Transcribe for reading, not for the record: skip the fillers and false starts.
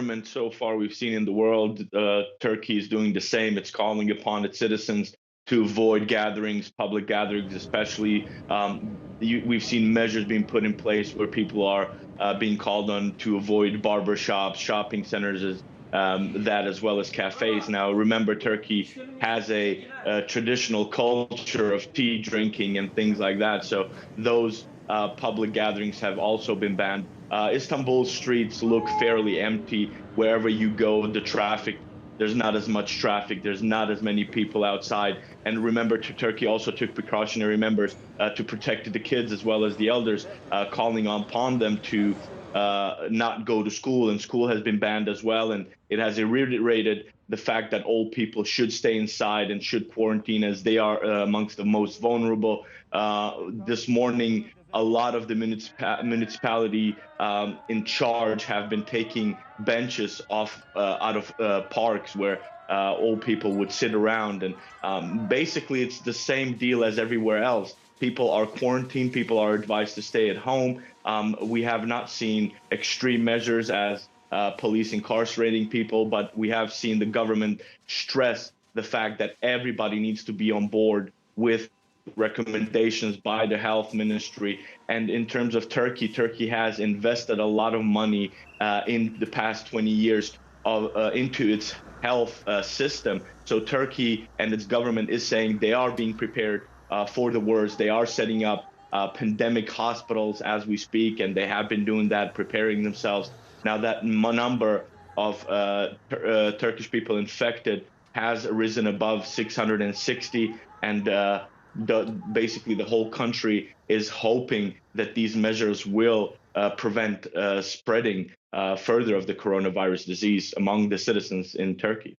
government so far we've seen in the world, Turkey is doing the same. It's calling upon its citizens to avoid gatherings, public gatherings, especially. We've seen measures being put in place where people are being called on to avoid barber shops, shopping centers, that as well as cafes. Now, remember, Turkey has a traditional culture of tea drinking and things like that. So those public gatherings have also been banned. Istanbul streets look fairly empty. Wherever you go, there's not as much traffic. There's not as many people outside. And remember, Turkey also took precautionary measures to protect the kids as well as the elders, calling upon them to not go to school. And school has been banned as well. And it has reiterated the fact that old people should stay inside and should quarantine, as they are amongst the most vulnerable. This morning, a lot of the municipality in charge have been taking benches off out of parks where old people would sit around, and basically it's the same deal as everywhere else. People are quarantined. People are advised to stay at home. We have not seen extreme measures as police incarcerating people, but we have seen the government stress the fact that everybody needs to be on board with recommendations by the health ministry. And in terms of Turkey, Turkey has invested a lot of money in the past 20 years into its health system. So Turkey and its government is saying they are being prepared for the worst. They are setting up pandemic hospitals as we speak, and they have been doing that, preparing themselves. Now that number of Turkish people infected has risen above 660, and basically the whole country is hoping that these measures will prevent spreading further of the coronavirus disease among the citizens in Turkey.